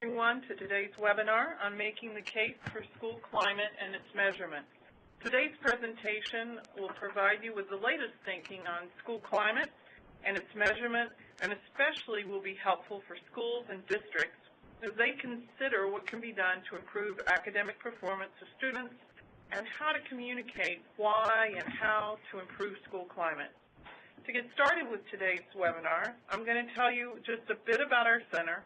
Everyone to today's webinar on making the case for school climate and its measurement. Today's presentation will provide you with the latest thinking on school climate and its measurement, and especially will be helpful for schools and districts as they consider what can be done to improve academic performance of students and how to communicate why and how to improve school climate. To get started with today's webinar, I'm going to tell you just a bit about our center,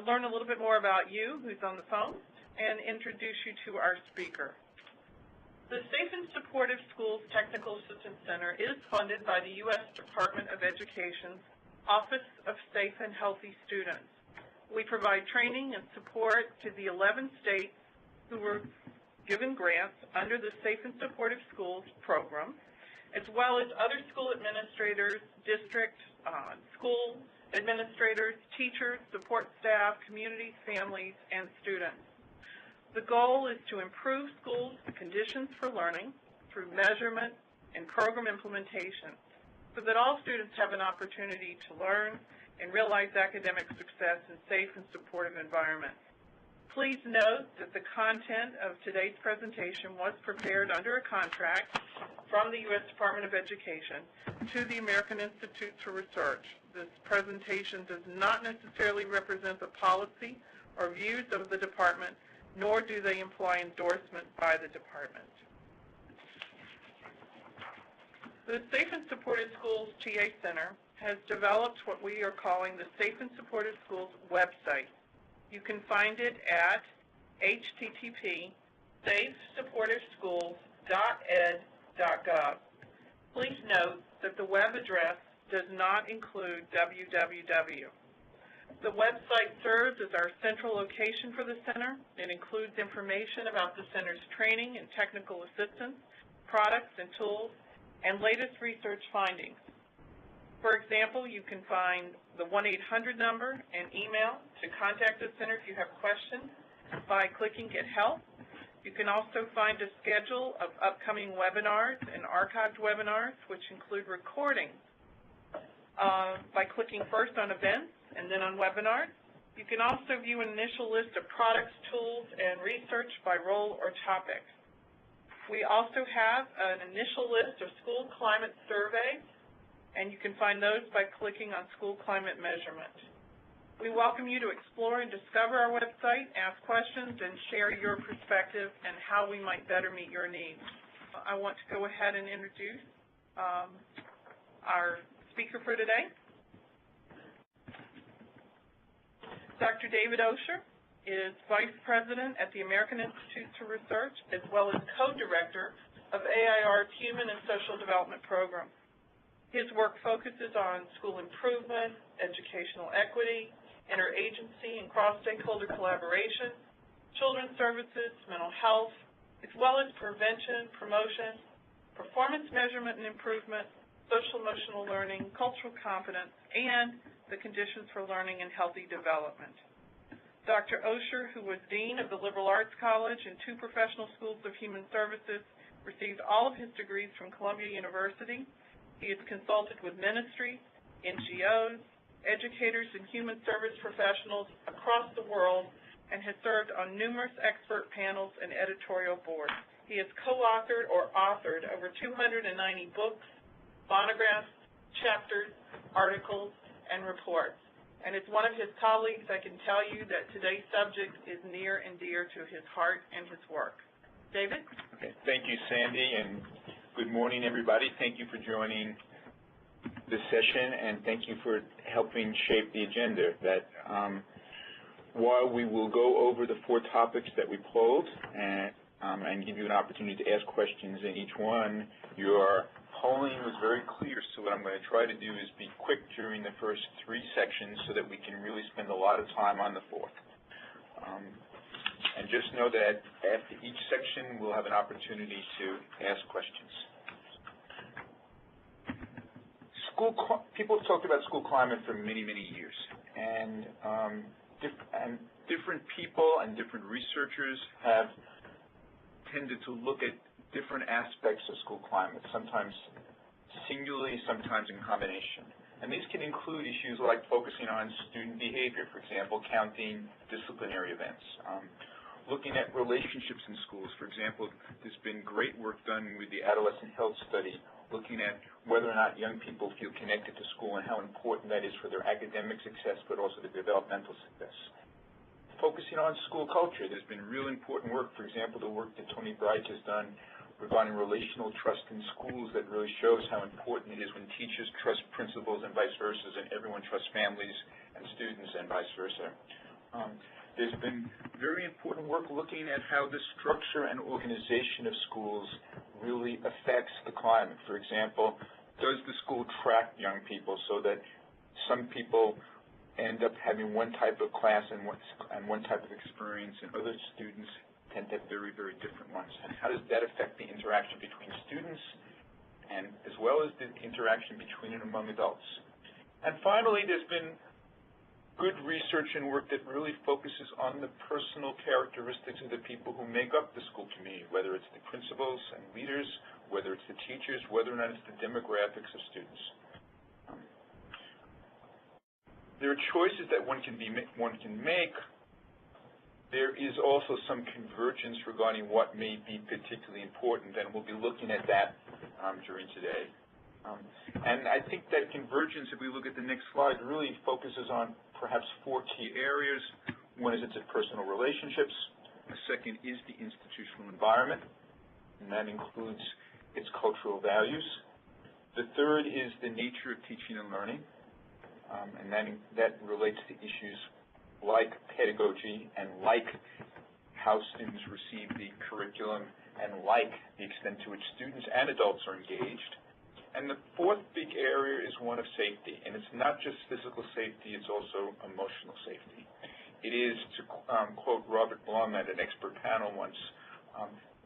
learn a little bit more about you, who's on the phone, and introduce you to our speaker. The Safe and Supportive Schools Technical Assistance Center is funded by the U.S. Department of Education's Office of Safe and Healthy Students. We provide training and support to the 11 states who were given grants under the Safe and Supportive Schools program, as well as other school administrators, district, school administrators, teachers, support staff, communities, families, and students. The goal is to improve schools' conditions for learning through measurement and program implementation so that all students have an opportunity to learn and realize academic success in safe and supportive environments. Please note that the content of today's presentation was prepared under a contract from the U.S. Department of Education to the American Institute for Research. This presentation does not necessarily represent the policy or views of the department, nor do they imply endorsement by the department. The Safe and Supportive Schools TA Center has developed what we are calling the Safe and Supportive Schools website. You can find it at http://safesupportiveschools.ed.gov. Please note that the web address does not include www. The website serves as our central location for the center. It includes information about the center's training and technical assistance, products and tools, and latest research findings. For example, you can find the 1-800 number and email to contact the center if you have questions by clicking Get Help. You can also find a schedule of upcoming webinars and archived webinars, which include recordings, by clicking first on Events and then on Webinars. You can also view an initial list of products, tools, and research by role or topic. We also have an initial list of school climate surveys, and you can find those by clicking on School Climate Measurement. We welcome you to explore and discover our website, ask questions, and share your perspective and how we might better meet your needs. I want to go ahead and introduce our speaker for today. Dr. David Osher is Vice President at the American Institute for Research, as well as Co-Director of AIR's Human and Social Development Program. His work focuses on school improvement, educational equity, interagency and cross-stakeholder collaboration, children's services, mental health, as well as prevention, promotion, performance measurement and improvement, social-emotional learning, cultural competence, and the conditions for learning and healthy development. Dr. Osher, who was Dean of the Liberal Arts College and 2 professional schools of human services, received all of his degrees from Columbia University. He has consulted with ministries, NGOs, educators, and human service professionals across the world and has served on numerous expert panels and editorial boards. He has co-authored or authored over 290 books, monographs, chapters, articles, and reports. And as one of his colleagues, I can tell you that today's subject is near and dear to his heart and his work. David? Okay. Thank you, Sandy, and good morning, everybody. Thank you for joining this session, and thank you for helping shape the agenda. While we will go over the 4 topics that we polled and give you an opportunity to ask questions in each one, your polling was very clear, so what I'm going to try to do is be quick during the first 3 sections so that we can really spend a lot of time on the 4th. And just know that after each section, we'll have an opportunity to ask questions. People have talked about school climate for many, many years, and different people and different researchers have tended to look at different aspects of school climate, sometimes singularly, sometimes in combination. And these can include issues like focusing on student behavior, for example, counting disciplinary events, looking at relationships in schools. For example, there's been great work done with the adolescent health study, looking at whether or not young people feel connected to school and how important that is for their academic success, but also their developmental success. Focusing on school culture, there's been real important work. For example, the work that Tony Bright has done regarding relational trust in schools that really shows how important it is when teachers trust principals and vice versa, and everyone trusts families and students and vice versa. There's been very important work looking at how the structure and organization of schools really affects the climate. For example, does the school track young people so that some people end up having one type of class and one type of experience, and other students tend to have very, very different ones? And how does that affect the interaction between students and as well as the interaction between and among adults? And finally, there's been good research and work that really focuses on the personal characteristics of the people who make up the school community, whether it's the principals and leaders, whether it's the teachers, whether or not it's the demographics of students. There are choices that one can make. There is also some convergence regarding what may be particularly important, and we'll be looking at that during today. And I think that convergence, if we look at the next slide, really focuses on perhaps 4 key areas. One is its personal relationships. The second is the institutional environment, and that includes its cultural values. The third is the nature of teaching and learning, and that relates to issues like pedagogy and like how students receive the curriculum and like the extent to which students and adults are engaged. And the fourth big area is one of safety, and it's not just physical safety, it's also emotional safety. It is, to quote Robert Blum at an expert panel once,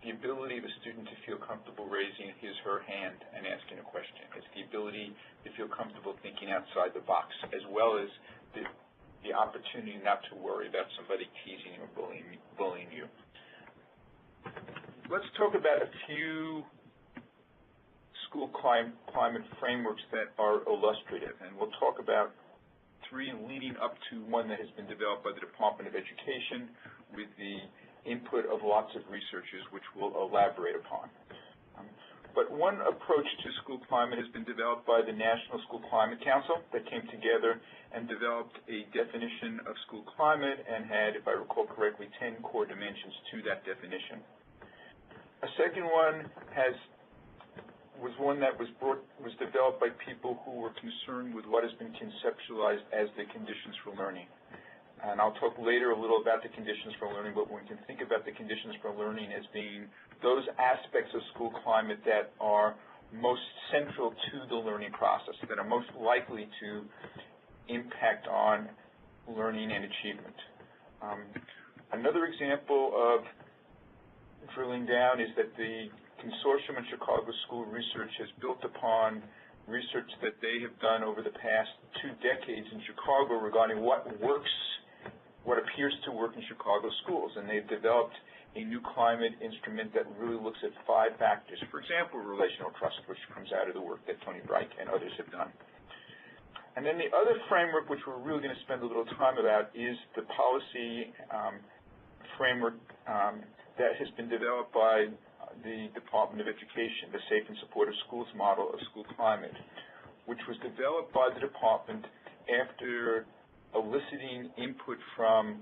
the ability of a student to feel comfortable raising his or her hand and asking a question. It's the ability to feel comfortable thinking outside the box, as well as the opportunity not to worry about somebody teasing or bullying you. Let's talk about a few school climate frameworks that are illustrative, and we'll talk about 3 leading up to one that has been developed by the Department of Education with the input of lots of researchers, which we'll elaborate upon. But one approach to school climate has been developed by the National School Climate Council that came together and developed a definition of school climate and had, if I recall correctly, 10 core dimensions to that definition. A second one was one that was developed by people who were concerned with what has been conceptualized as the conditions for learning. And I'll talk later a little about the conditions for learning, but one can think about the conditions for learning as being those aspects of school climate that are most central to the learning process, that are most likely to impact on learning and achievement. Another example of drilling down is that the Consortium on Chicago School Research has built upon research that they have done over the past 2 decades in Chicago regarding what appears to work in Chicago schools, and they've developed a new climate instrument that really looks at 5 factors. For example, relational trust, which comes out of the work that Tony Bright and others have done. And then the other framework, which we're really going to spend a little time about, is the policy framework that has been developed by the Department of Education, the Safe and Supportive Schools model of school climate, which was developed by the department after eliciting input from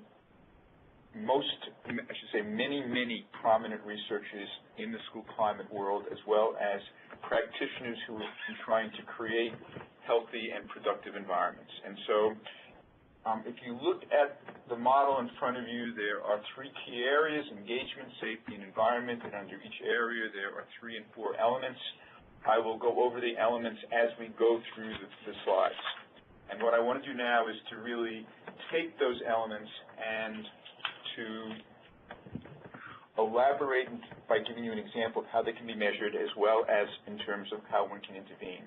many prominent researchers in the school climate world, as well as practitioners who have been trying to create healthy and productive environments. And so if you look at the model in front of you, there are 3 key areas: engagement, safety, and environment. And under each area, there are 3 and 4 elements. I will go over the elements as we go through the slides. And what I want to do now is to really take those elements and to elaborate by giving you an example of how they can be measured, as well as in terms of how one can intervene.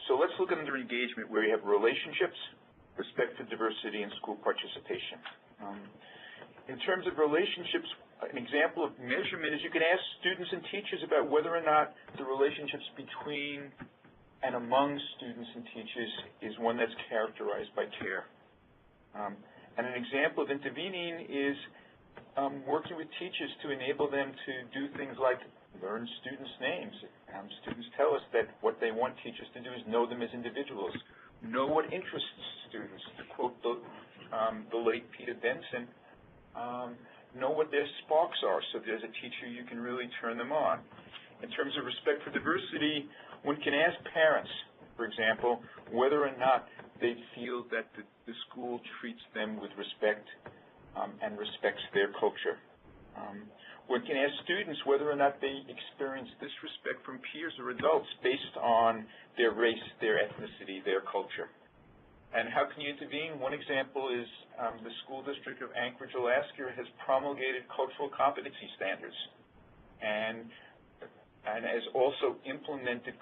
So let's look at under engagement, where you have relationships, respect for diversity, and school participation. In terms of relationships, an example of measurement is you can ask students and teachers about whether or not the relationships between and among students and teachers is one that's characterized by care. And an example of intervening is working with teachers to enable them to do things like learn students' names. Students tell us that what they want teachers to do is know them as individuals, know what interests students. To quote the late Peter Benson, know what their sparks are, so there's a teacher you can really turn them on. In terms of respect for diversity, one can ask parents, for example, whether or not they feel that the school treats them with respect and respects their culture. One can ask students whether or not they experience disrespect from peers or adults based on their race, their ethnicity, their culture. And how can you intervene? One example is the School District of Anchorage, Alaska has promulgated cultural competency standards and has also implemented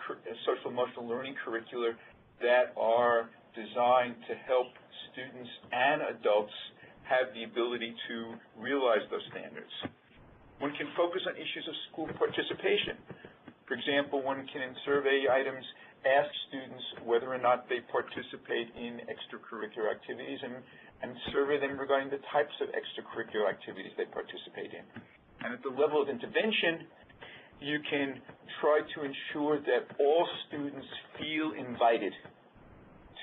social emotional learning curricula that are designed to help students and adults have the ability to realize those standards. One can focus on issues of school participation. For example, one can in survey items ask students whether or not they participate in extracurricular activities and survey them regarding the types of extracurricular activities they participate in. And at the level of intervention, you can try to ensure that all students feel invited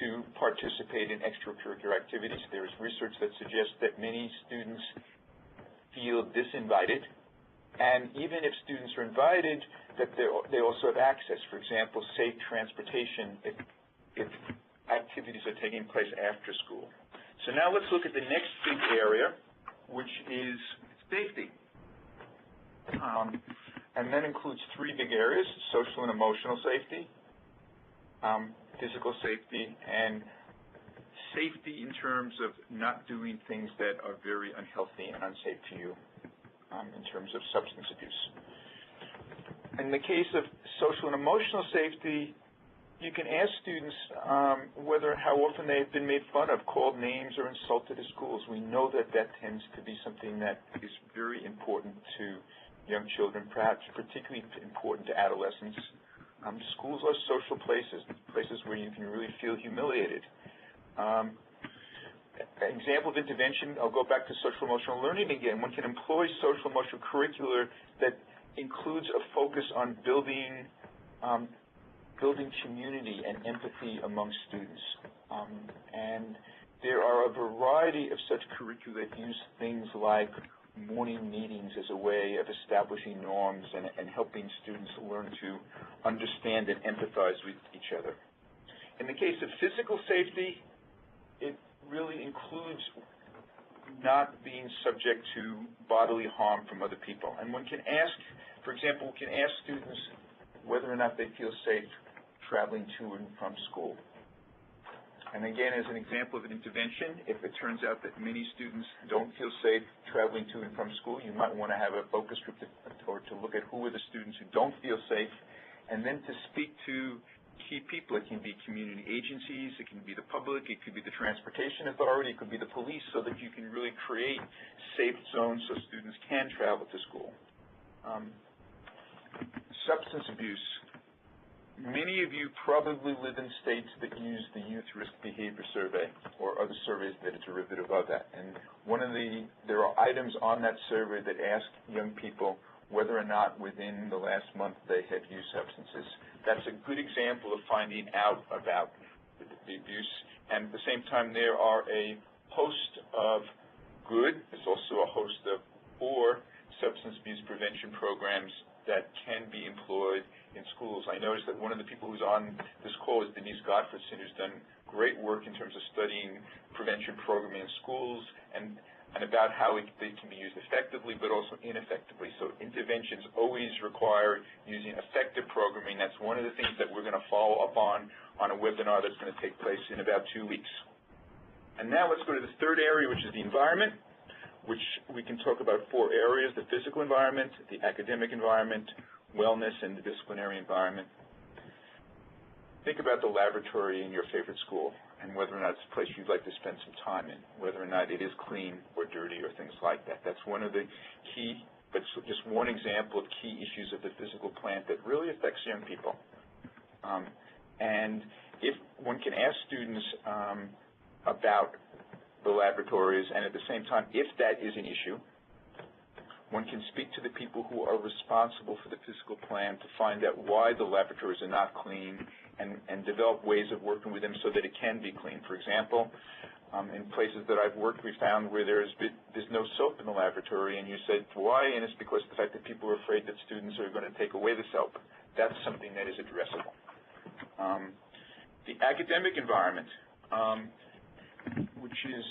to participate in extracurricular activities. There is research that suggests that many students feel disinvited, and even if students are invited, that they also have access. For example, safe transportation if activities are taking place after school. So now let's look at the next big area, which is safety. And that includes three big areas: social and emotional safety, physical safety, and safety in terms of not doing things that are very unhealthy and unsafe to you in terms of substance abuse. In the case of social and emotional safety, you can ask students how often they have been made fun of, called names, or insulted at schools. We know that tends to be something that is very important to young children, perhaps particularly important to adolescents. Schools are social places where you can really feel humiliated. An example of intervention, I'll go back to social emotional learning again. One can employ social emotional curricular that includes a focus on building community and empathy among students. And there are a variety of such curricula that use things like morning meetings as a way of establishing norms and helping students learn to understand and empathize with each other. In the case of physical safety, it really includes not being subject to bodily harm from other people. And one can ask, for example, students whether or not they feel safe traveling to and from school. And again, as an example of an intervention, if it turns out that many students don't feel safe traveling to and from school, you might want to have a focus group to look at who are the students who don't feel safe, and then to speak to key people. It can be community agencies, it can be the public, it could be the transportation authority, it could be the police, so that you can really create safe zones so students can travel to school. Substance abuse. Many of you probably live in states that use the Youth Risk Behavior Survey or other surveys that are derivative of that. And there are items on that survey that ask young people whether or not within the last month they had used substances. That's a good example of finding out about the abuse. And at the same time, there are a host of good, there's also a host of poor substance abuse prevention programs that can be employed in schools. I noticed that one of the people who's on this call is Denise Gottfredson, who's done great work in terms of studying prevention programming in schools and about how they can be used effectively but also ineffectively. So interventions always require using effective programming. That's one of the things that we're going to follow up on a webinar that's going to take place in about 2 weeks. And now let's go to the third area, which is the environment, which we can talk about 4 areas: the physical environment, the academic environment, wellness, and the disciplinary environment. Think about the laboratory in your favorite school and whether or not it's a place you'd like to spend some time in, whether or not it is clean or dirty or things like that. That's one of the key, but just one example of key issues of the physical plant that really affects young people. And if one can ask students about the laboratories, and at the same time, if that is an issue, one can speak to the people who are responsible for the physical plan to find out why the laboratories are not clean and develop ways of working with them so that it can be clean. For example, in places that I've worked, we found where there's no soap in the laboratory, and you said, why? And it's because of the fact that people are afraid that students are going to take away the soap. That's something that is addressable. The academic environment, which is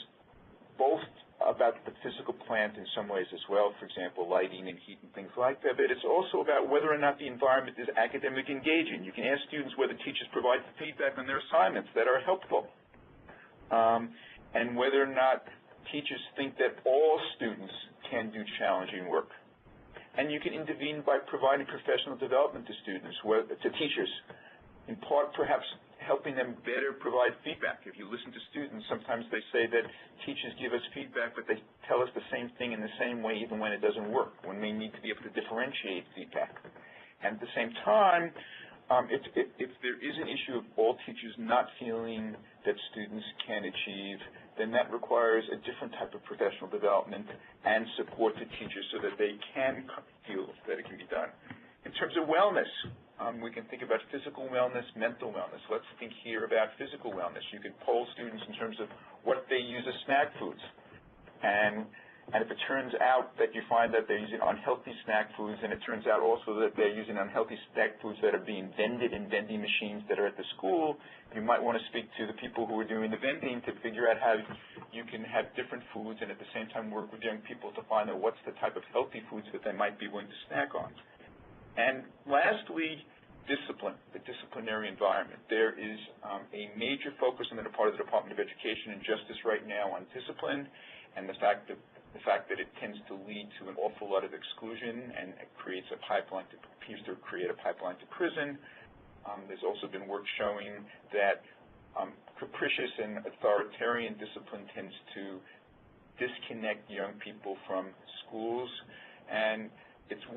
both about the physical plant in some ways as well, for example, lighting and heat and things like that, but it's also about whether or not the environment is academic engaging. You can ask students whether teachers provide feedback on their assignments that are helpful, and whether or not teachers think that all students can do challenging work. And you can intervene by providing professional development to students, to teachers, in part perhaps helping them better provide feedback. If you listen to students, sometimes they say that teachers give us feedback, but they tell us the same thing in the same way even when it doesn't work, when they need to be able to differentiate feedback. And at the same time, if there is an issue of all teachers not feeling that students can achieve, then that requires a different type of professional development and support to teachers so that they can feel that it can be done. In terms of wellness, we can think about physical wellness, mental wellness. Let's think here about physical wellness. You could poll students in terms of what they use as snack foods. And if it turns out that you find that they're using unhealthy snack foods, and it turns out also that they're using unhealthy snack foods that are being vended in vending machines that are at the school, you might want to speak to the people who are doing the vending to figure out how you can have different foods and at the same time work with young people to find out what's the type of healthy foods that they might be willing to snack on. And lastly, discipline, the disciplinary environment. There is a major focus on the part of the Department of Education and Justice right now on discipline and the fact that it tends to lead to an awful lot of exclusion and it appears to create a pipeline to prison. There's also been work showing that capricious and authoritarian discipline tends to disconnect young people from schools, and it's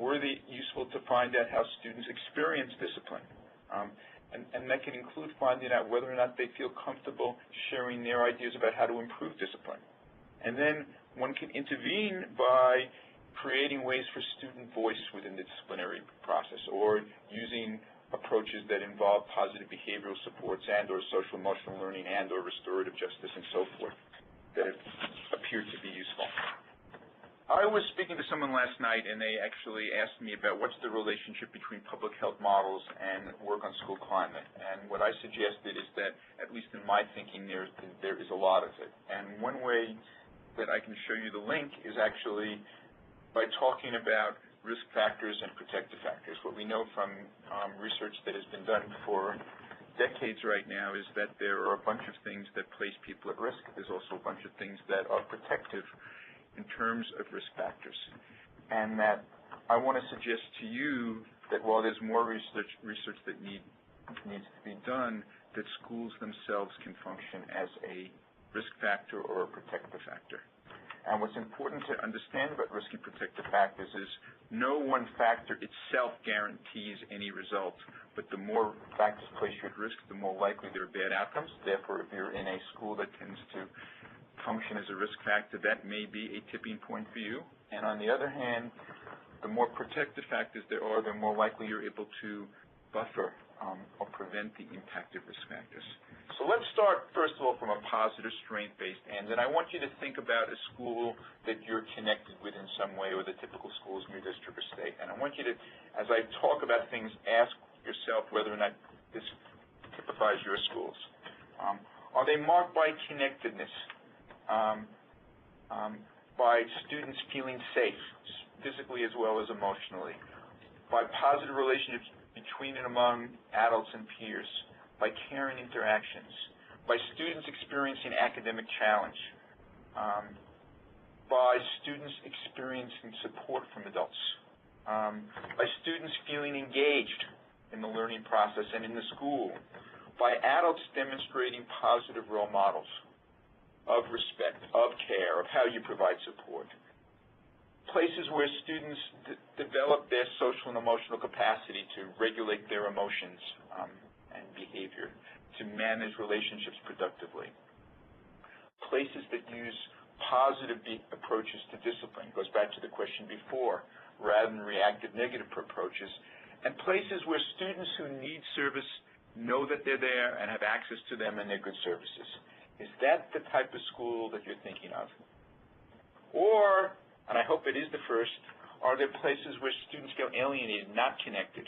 useful to find out how students experience discipline. And that can include finding out whether or not they feel comfortable sharing their ideas about how to improve discipline. And then one can intervene by creating ways for student voice within the disciplinary process or using approaches that involve positive behavioral supports and or social emotional learning and or restorative justice and so forth that appear to be useful. I was speaking to someone last night, and they actually asked me about what's the relationship between public health models and work on school climate. And what I suggested is that, at least in my thinking, there is a lot of it. And one way that I can show you the link is actually by talking about risk factors and protective factors. What we know from research that has been done for decades right now is that there are a bunch of things that place people at risk. There's also a bunch of things that are protective in terms of risk factors. And that I want to suggest to you that while there's more research that needs to be done, that schools themselves can function as a risk factor or a protective factor. And what's important to understand about risk and protective factors is no one factor itself guarantees any result, but the more factors place you at risk, the more likely there are bad outcomes. Therefore, if you're in a school that tends to function as a risk factor, that may be a tipping point for you. And on the other hand, the more protective factors there are, the more likely you're able to buffer or prevent the impact of risk factors. So let's start, first of all, from a positive strength-based end. And I want you to think about a school that you're connected with in some way, or the typical schools in your district or state. And I want you to, as I talk about things, ask yourself whether or not this typifies your schools. Are they marked by connectedness? By students feeling safe, physically as well as emotionally, by positive relationships between and among adults and peers, by caring interactions, by students experiencing academic challenge, by students experiencing support from adults, by students feeling engaged in the learning process and in the school, by adults demonstrating positive role models of respect, of care, of how you provide support. Places where students develop their social and emotional capacity to regulate their emotions and behavior, to manage relationships productively. Places that use positive approaches to discipline, goes back to the question before, rather than reactive negative approaches, and places where students who need service know that they're there and have access to them and they're good services. Is that the type of school that you're thinking of? Or, and I hope it is the first, are there places where students feel alienated, not connected,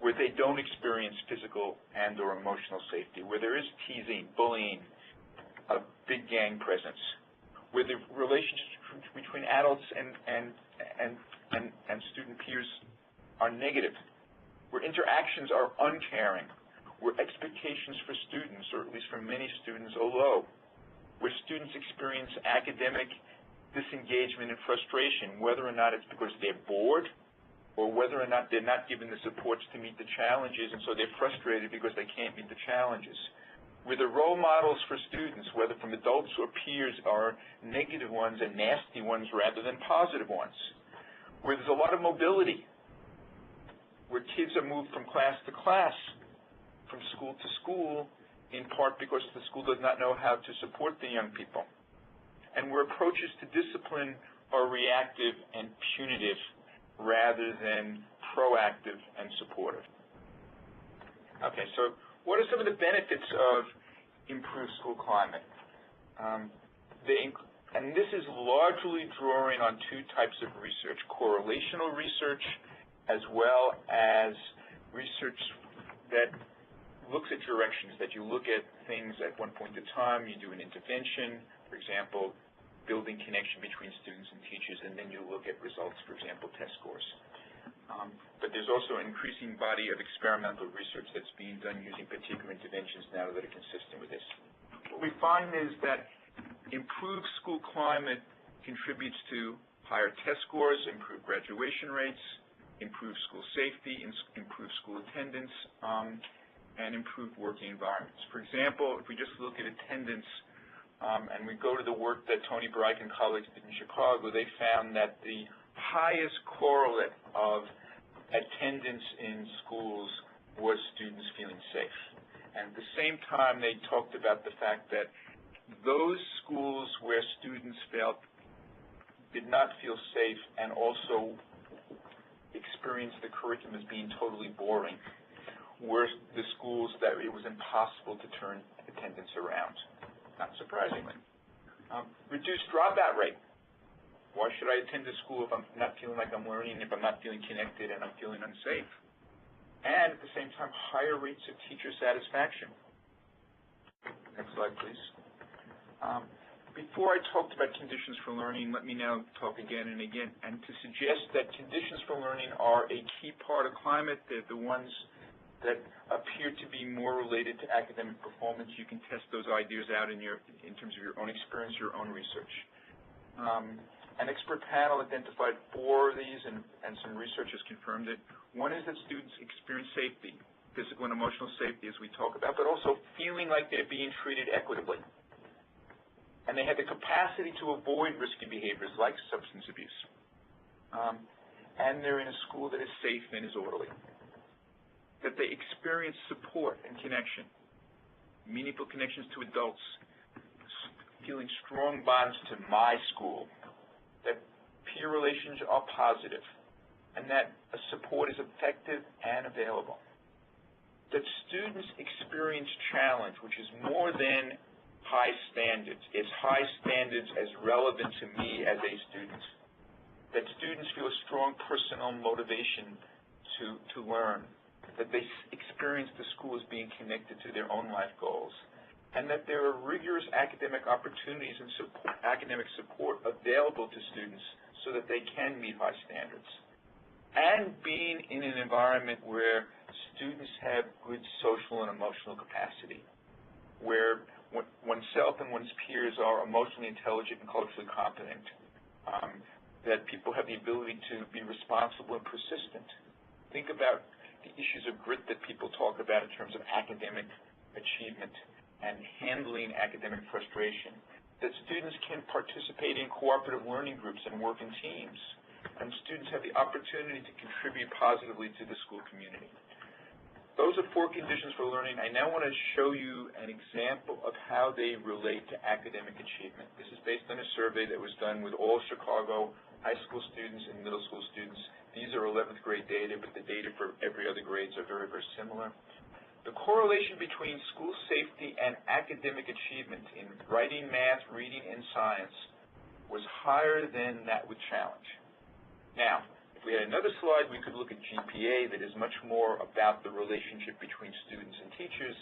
where they don't experience physical and or emotional safety, where there is teasing, bullying, a big gang presence, where the relationships between adults and student peers are negative, where interactions are uncaring, where expectations for students, or at least for many students, are low, where students experience academic disengagement and frustration, whether or not it's because they're bored or whether or not they're not given the supports to meet the challenges, and so they're frustrated because they can't meet the challenges. Where the role models for students, whether from adults or peers, are negative ones and nasty ones rather than positive ones. Where there's a lot of mobility, where kids are moved from class to class, from school to school, in part because the school does not know how to support the young people. And where approaches to discipline are reactive and punitive rather than proactive and supportive. Okay, so what are some of the benefits of improved school climate? And this is largely drawing on two types of research, correlational research as well as research that looks at directions, that you look at things at one point in time, you do an intervention, for example, building connection between students and teachers, and then you look at results, for example, test scores. But there's also an increasing body of experimental research that's being done using particular interventions now that are consistent with this. What we find is that improved school climate contributes to higher test scores, improved graduation rates, improved school safety, improved school attendance, and improved working environments. For example, if we just look at attendance, and we go to the work that Tony Breich and colleagues did in Chicago, they found that the highest correlate of attendance in schools was students feeling safe. And at the same time, they talked about the fact that those schools where students did not feel safe and also experienced the curriculum as being totally boring were the schools that it was impossible to turn attendance around, not surprisingly. Reduced dropout rate. Why should I attend a school if I'm not feeling like I'm learning, if I'm not feeling connected and I'm feeling unsafe? And at the same time, higher rates of teacher satisfaction. Next slide, please. Before I talked about conditions for learning, let me now talk again and again, and to suggest that conditions for learning are a key part of climate. They're the ones that appear to be more related to academic performance. You can test those ideas out in terms of your own experience, your own research. An expert panel identified 4 of these, and some research has confirmed it. One is that students experience safety, physical and emotional safety, as we talk about, but also feeling like they're being treated equitably. And they have the capacity to avoid risky behaviors like substance abuse. And they're in a school that is safe and is orderly. That they experience support and connection, meaningful connections to adults, feeling strong bonds to my school, that peer relations are positive, and that support is effective and available. That students experience challenge, which is more than high standards. It's high standards as relevant to me as a student. That students feel a strong personal motivation to learn. That they experience the school as being connected to their own life goals. And that there are rigorous academic opportunities and academic support available to students so that they can meet high standards. And being in an environment where students have good social and emotional capacity, where oneself and one's peers are emotionally intelligent and culturally competent, that people have the ability to be responsible and persistent. Think about the issues of grit that people talk about in terms of academic achievement and handling academic frustration, that students can participate in cooperative learning groups and work in teams, and students have the opportunity to contribute positively to the school community. those are 4 conditions for learning. I now want to show you an example of how they relate to academic achievement. This is based on a survey that was done with all Chicago high school students and middle school students. These are 11th grade data, but the data for every other grades are very, very similar. The correlation between school safety and academic achievement in writing, math, reading, and science was higher than that with challenge. Now, if we had another slide, we could look at GPA that is much more about the relationship between students and teachers,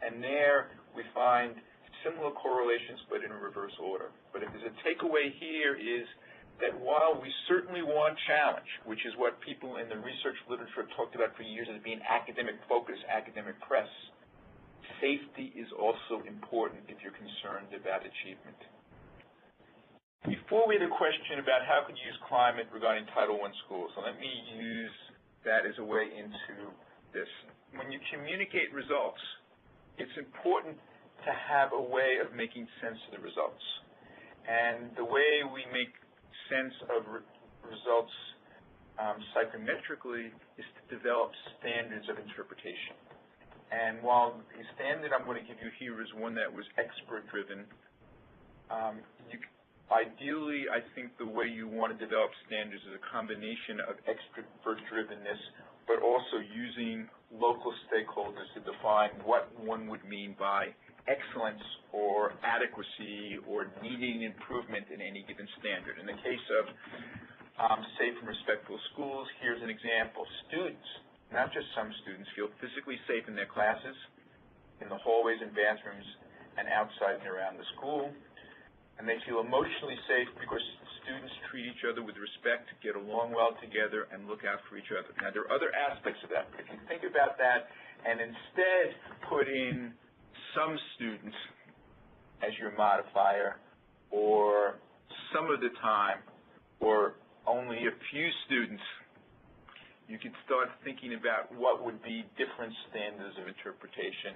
and there we find similar correlations but in a reverse order. But if there's a takeaway here is that while we certainly want challenge, which is what people in the research literature have talked about for years as being academic focus, academic press, safety is also important if you're concerned about achievement. Before we had a question about how could you use climate regarding Title I schools, so let me use that as a way into this. When you communicate results, it's important to have a way of making sense of the results. And the way we make sense of results psychometrically is to develop standards of interpretation. And while the standard I'm going to give you here is one that was expert-driven, ideally, I think the way you want to develop standards is a combination of expert-drivenness, but also using local stakeholders to define what one would mean by excellence or adequacy or needing improvement in any given standard. In the case of safe and respectful schools, here's an example. Students, not just some students, feel physically safe in their classes, in the hallways and bathrooms, and outside and around the school. And they feel emotionally safe because students treat each other with respect, get along well together, and look out for each other. Now, there are other aspects of that, but if you think about that and instead put in some students as your modifier, or some of the time, or only a few students, you can start thinking about what would be different standards of interpretation.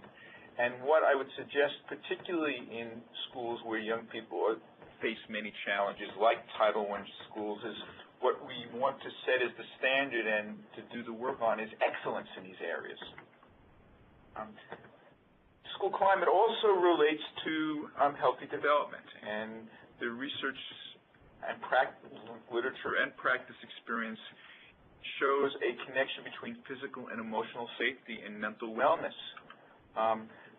And what I would suggest, particularly in schools where young people face many challenges, like Title I schools, is what we want to set as the standard and to do the work on is excellence in these areas. School climate also relates to healthy development, and the research and literature and practice experience shows a connection between physical and emotional safety and mental wellness.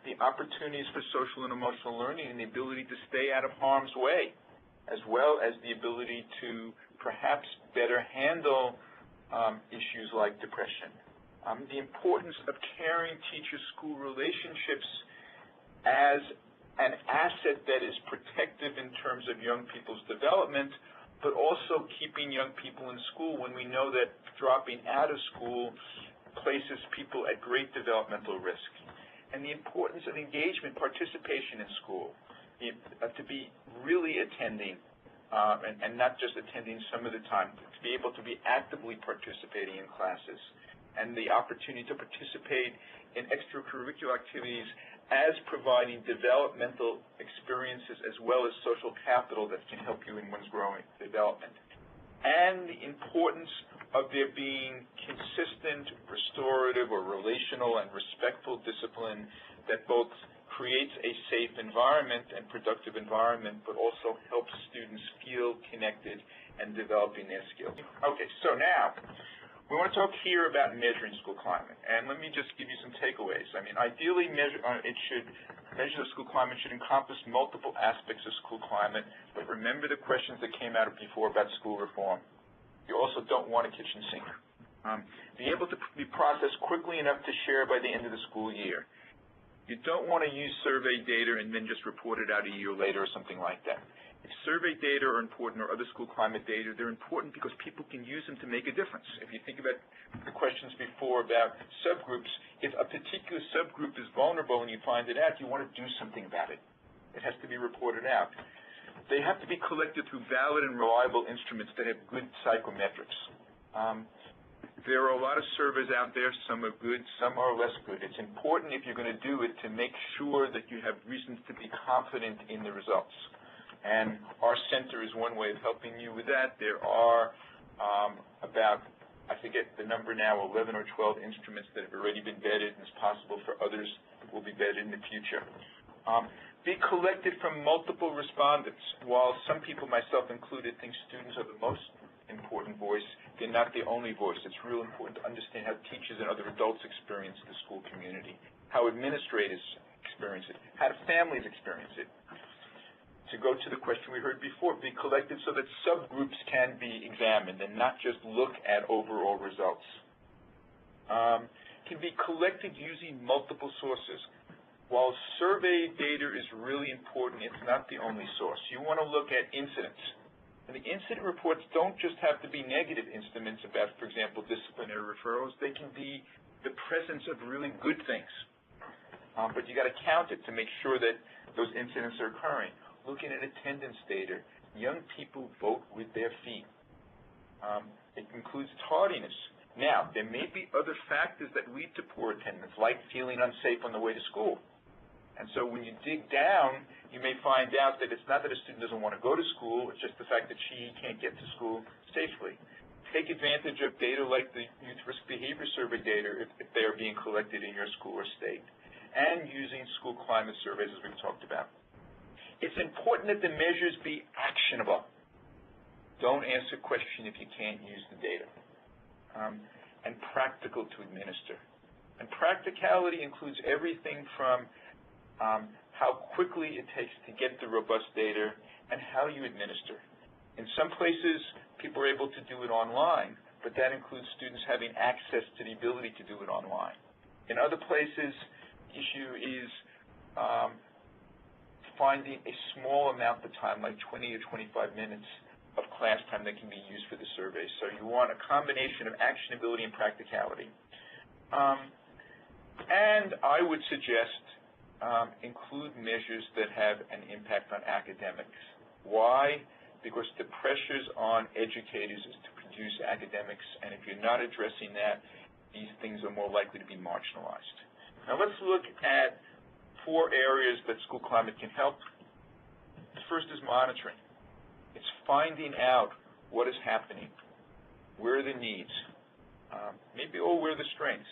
The opportunities for social and emotional learning and the ability to stay out of harm's way, as well as the ability to perhaps better handle issues like depression. The importance of caring teacher-school relationships as an asset that is protective in terms of young people's development, but also keeping young people in school when we know that dropping out of school places people at great developmental risk. And the importance of engagement, participation in school, to be really attending and not just attending some of the time, to be able to be actively participating in classes, and the opportunity to participate in extracurricular activities as providing developmental experiences as well as social capital that can help you in one's growing development. And the importance of there being consistent, restorative, or relational and respectful discipline that both creates a safe environment and productive environment, but also helps students feel connected and developing their skills. Okay, so now, we want to talk here about measuring school climate, and let me just give you some takeaways. I mean, ideally, measure the school climate should encompass multiple aspects of school climate, but remember the questions that came out before about school reform. You also don't want a kitchen sink. Be able to be processed quickly enough to share by the end of the school year. You don't want to use survey data and then just report it out a year later or something like that. If survey data are important or other school climate data, they're important because people can use them to make a difference. If you think about the questions before about subgroups, if a particular subgroup is vulnerable and you find it out, you want to do something about it. It has to be reported out. They have to be collected through valid and reliable instruments that have good psychometrics. There are a lot of surveys out there. Some are good, some are less good. It's important if you're going to do it to make sure that you have reasons to be confident in the results. And our center is one way of helping you with that. There are about I forget the number now, 11 or 12 instruments that have already been vetted, and it's possible for others will be vetted in the future. Be collected from multiple respondents. While some people, myself included, think students are the most important voice, they're not the only voice. It's real important to understand how teachers and other adults experience the school community, how administrators experience it, how do families experience it. To go to the question we heard before, be collected so that subgroups can be examined and not just look at overall results. Can be collected using multiple sources. While survey data is really important, it's not the only source. You want to look at incidents. And the incident reports don't just have to be negative incidents about, for example, disciplinary referrals. They can be the presence of really good things. But you got to count it to make sure that those incidents are occurring. Looking at attendance data, young people vote with their feet. It includes tardiness. Now, there may be other factors that lead to poor attendance, like feeling unsafe on the way to school. And so when you dig down, you may find out that it's not that a student doesn't want to go to school, it's just the fact that she can't get to school safely. Take advantage of data like the Youth Risk Behavior Survey data if they are being collected in your school or state, and using school climate surveys as we've talked about. It's important that the measures be actionable. Don't answer a question if you can't use the data. And practical to administer. And practicality includes everything from how quickly it takes to get the robust data and how you administer. In some places, people are able to do it online, but that includes students having access to the ability to do it online. In other places, the issue is finding a small amount of time, like 20 or 25 minutes of class time that can be used for the survey. So you want a combination of actionability and practicality. And I would suggest include measures that have an impact on academics. Why? Because the pressures on educators is to produce academics, and if you're not addressing that, these things are more likely to be marginalized. Now let's look at 4 areas that school climate can help. The first is monitoring. It's finding out what is happening, where are the needs, maybe where are the strengths.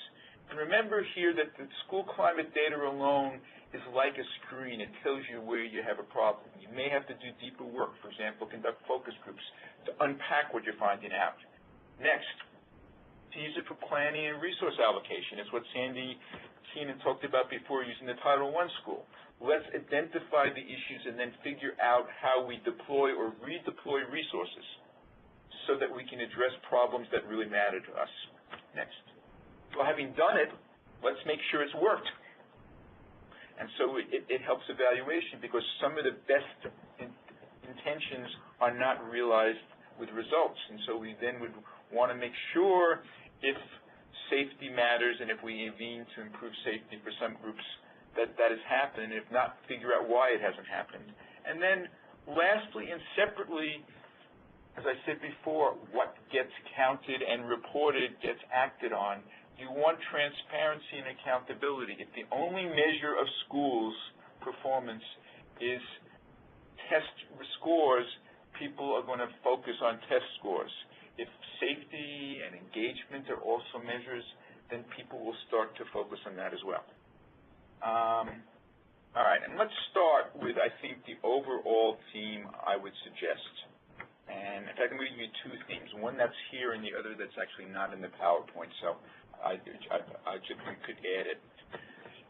And remember here that the school climate data alone is like a screen. It tells you where you have a problem. You may have to do deeper work, for example, conduct focus groups to unpack what you're finding out. Next, to use it for planning and resource allocation. It's what Sandy Keenan talked about before using the Title I school. Let's identify the issues and then figure out how we deploy or redeploy resources so that we can address problems that really matter to us. Next. Well, having done it, let's make sure it's worked. And so it helps evaluation because some of the best intentions are not realized with results. And so we then would want to make sure if safety matters and if we intervene to improve safety for some groups that has happened. If not, figure out why it hasn't happened. And then lastly and separately, as I said before, what gets counted and reported gets acted on. You want transparency and accountability. If the only measure of schools' performance is test scores, people are going to focus on test scores. If safety and engagement are also measures, then people will start to focus on that as well. All right, and let's start with, I think, the overall theme I would suggest. And in fact, I'm going to give you 2 themes, one that's here and the other that's actually not in the PowerPoint, so I just could add it.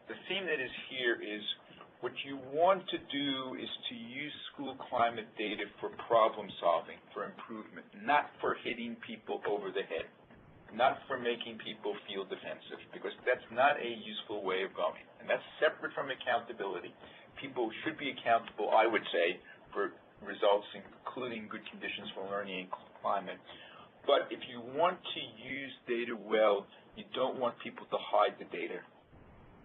The theme that is here is what you want to do is to use school climate data for problem solving, for improvement, not for hitting people over the head, not for making people feel defensive, because that's not a useful way of going. And that's separate from accountability. People should be accountable, I would say, for results, including good conditions for learning and climate. But if you want to use data well, you don't want people to hide the data.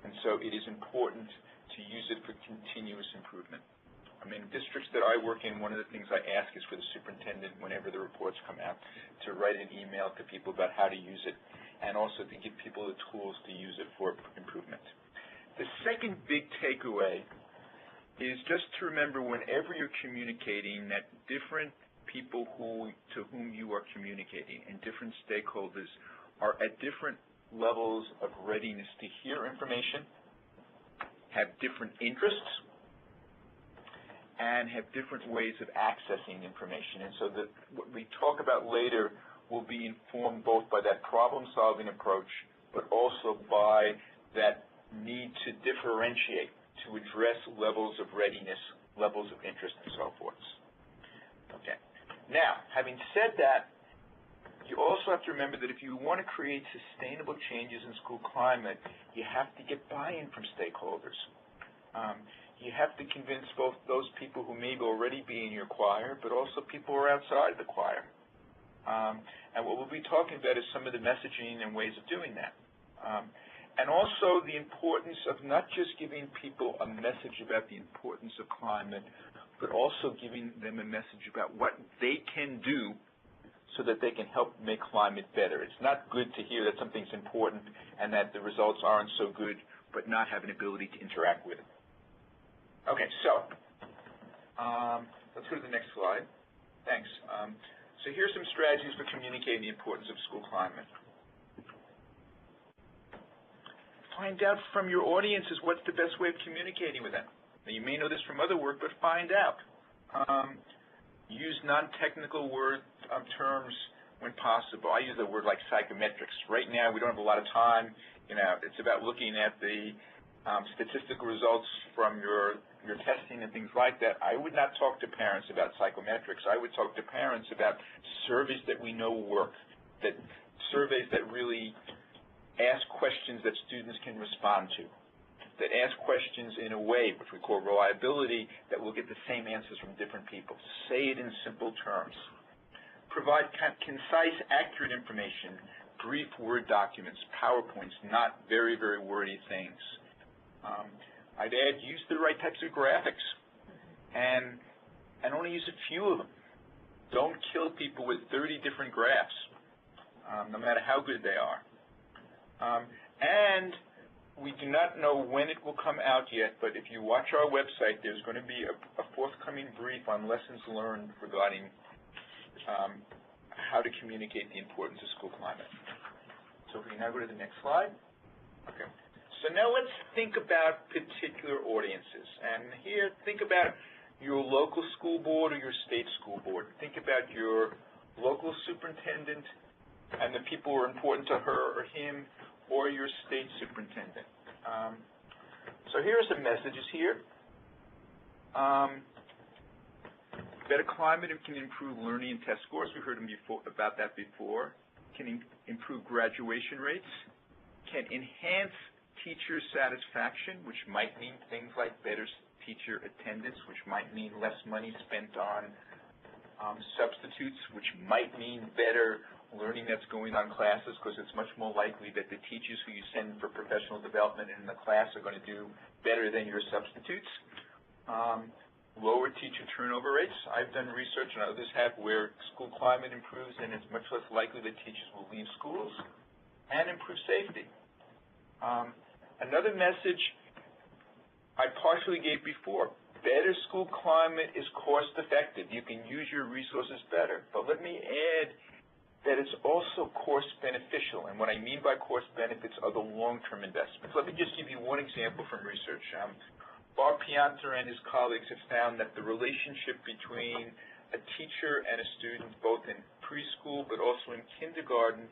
And so it is important to use it for continuous improvement. I mean, districts that I work in, one of the things I ask is for the superintendent, whenever the reports come out, to write an email to people about how to use it, and also to give people the tools to use it for improvement. The second big takeaway is just to remember whenever you're communicating that different people to whom you are communicating, and different stakeholders are at different levels of readiness to hear information, have different interests, and have different ways of accessing information. And so what we talk about later will be informed both by that problem-solving approach, but also by that need to differentiate, to address levels of readiness, levels of interest, and so forth. Okay. Now, having said that, you also have to remember that if you want to create sustainable changes in school climate, you have to get buy-in from stakeholders. You have to convince both those people who may already be in your choir, but also people who are outside the choir. And what we'll be talking about is some of the messaging and ways of doing that. And also the importance of not just giving people a message about the importance of climate, but also giving them a message about what they can do so that they can help make climate better. It's not good to hear that something's important and that the results aren't so good, but not have an ability to interact with it. Okay, so let's go to the next slide. Thanks. So here's some strategies for communicating the importance of school climate. Find out from your audiences what's the best way of communicating with them. Now, you may know this from other work, but find out. Use non-technical terms when possible. I use a word like psychometrics. Right now, we don't have a lot of time. It's about looking at the statistical results from your testing and things like that. I would not talk to parents about psychometrics. I would talk to parents about surveys that we know work, that surveys that really ask questions that students can respond to, that ask questions in a way, which we call reliability, that will get the same answers from different people. Say it in simple terms. Provide concise, accurate information, brief Word documents, PowerPoints, not very, very wordy things. I'd add, use the right types of graphics, and only use a few of them. Don't kill people with 30 different graphs, no matter how good they are. And we do not know when it will come out yet, but if you watch our website, there's going to be a forthcoming brief on lessons learned regarding how to communicate the importance of school climate. So we can now go to the next slide. Okay. So now let's think about particular audiences. And here, think about your local school board or your state school board. Think about your local superintendent and the people who are important to her or him, or your state superintendent. So here are some messages here. Better climate can improve learning and test scores. We heard about that before. Can improve graduation rates. Can enhance teacher satisfaction, which might mean things like better teacher attendance, which might mean less money spent on substitutes, which might mean better learning that's going on classes, because it's much more likely that the teachers who you send for professional development in the class are going to do better than your substitutes. Lower teacher turnover rates. I've done research, and others have, where school climate improves, and it's much less likely that teachers will leave schools. And improve safety. Another message I partially gave before. Better school climate is cost effective. You can use your resources better. But let me add that it's also cost beneficial. And what I mean by cost benefits are the long-term investments. Let me just give you one example from research. Bob Pianter and his colleagues have found that the relationship between a teacher and a student, both in preschool but also in kindergarten,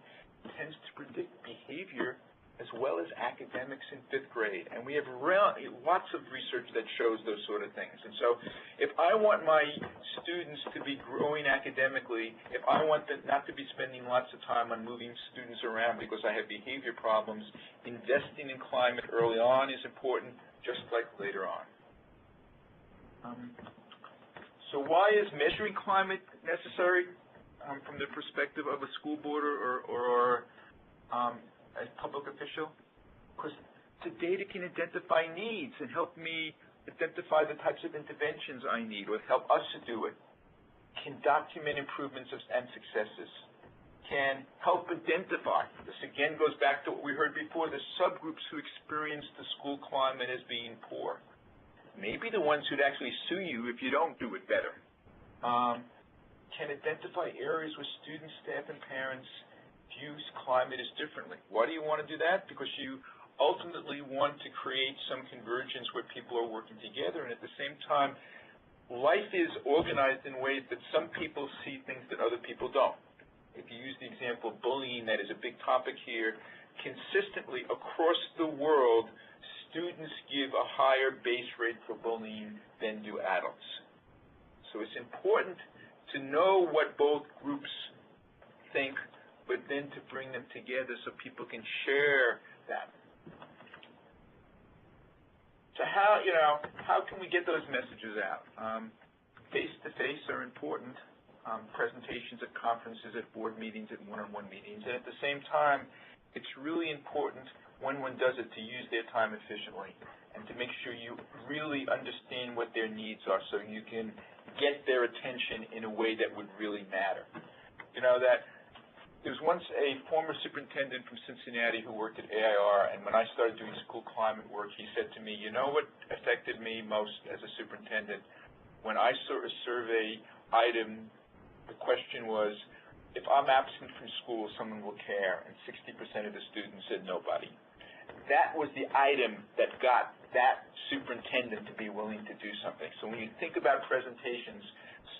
tends to predict behavior as well as academics in 5th grade. And we have lots of research that shows those sort of things. And so if I want my students to be growing academically, if I want them not to be spending lots of time on moving students around because I have behavior problems, investing in climate early on is important, just like later on. So why is measuring climate necessary from the perspective of a school board or a public official? Because the data can identify needs and help me identify the types of interventions I need, or help us to do it. Can document improvements and successes. Can help identify. This again goes back to what we heard before, the subgroups who experience the school climate as being poor. Maybe the ones who'd actually sue you if you don't do it better. can identify areas where students, staff, and parents view climate as differently. Why do you want to do that? Because you ultimately want to create some convergence where people are working together, and at the same time, life is organized in ways that some people see things that other people don't. If you use the example of bullying, that is a big topic here, consistently across the world, students give a higher base rate for bullying than do adults. So it's important to know what both groups think, but then to bring them together so people can share that. So how can we get those messages out? Face-to-face are important. Presentations at conferences, at board meetings, at one-on-one meetings. And at the same time, it's really important when one does it to use their time efficiently and to make sure you really understand what their needs are so you can get their attention in a way that would really matter. There was once a former superintendent from Cincinnati who worked at AIR, and when I started doing school climate work, he said to me, you know what affected me most as a superintendent? When I saw a survey item, the question was, if I'm absent from school, someone will care, and 60% of the students said nobody. That was the item that got that superintendent to be willing to do something. So when you think about presentations,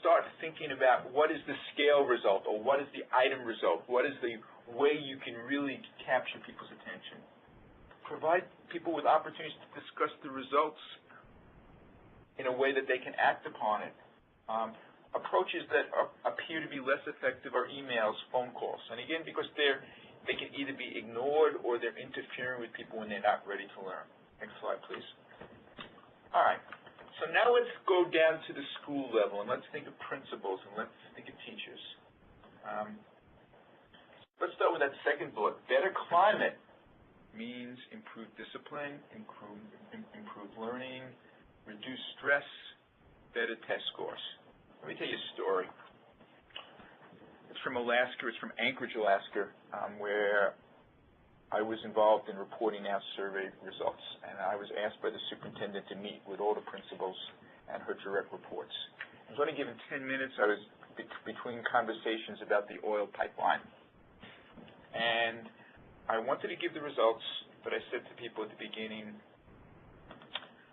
start thinking about what is the scale result, or what is the item result, what is the way you can really capture people's attention. Provide people with opportunities to discuss the results in a way that they can act upon it. Approaches that appear to be less effective are emails, phone calls. And again, because they can either be ignored or they're interfering with people when they're not ready to learn. Next slide, please. All right. So now let's go down to the school level, and let's think of principals, and let's think of teachers. Let's start with that second bullet. Better climate means improved discipline, improved learning, reduced stress, better test scores. Let me tell you a story. It's from Alaska. It's from Anchorage, Alaska, where I was involved in reporting out survey results, and I was asked by the superintendent to meet with all the principals and her direct reports. I was only given 10 minutes. I was between conversations about the oil pipeline. And I wanted to give the results, but I said to people at the beginning,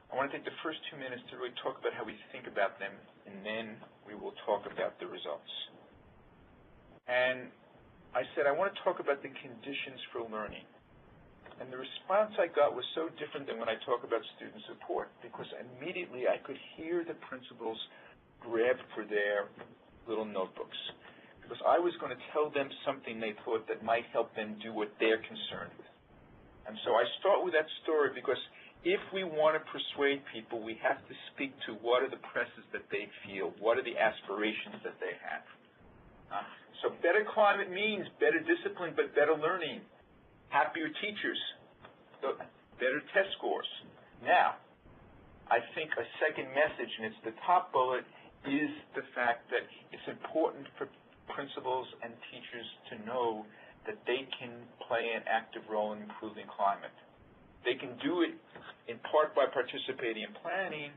I want to take the first 2 minutes to really talk about how we think about them, and then we will talk about the results. And I said, I want to talk about the conditions for learning. And the response I got was so different than when I talk about student support, because immediately I could hear the principals grab for their little notebooks, because I was going to tell them something they thought that might help them do what they're concerned with. And so I start with that story because if we want to persuade people, we have to speak to what are the presses that they feel, what are the aspirations that they have. So better climate means better discipline, but better learning, happier teachers, better test scores. Now, I think a second message, and it's the top bullet, is the fact that it's important for principals and teachers to know that they can play an active role in improving climate. They can do it in part by participating in planning,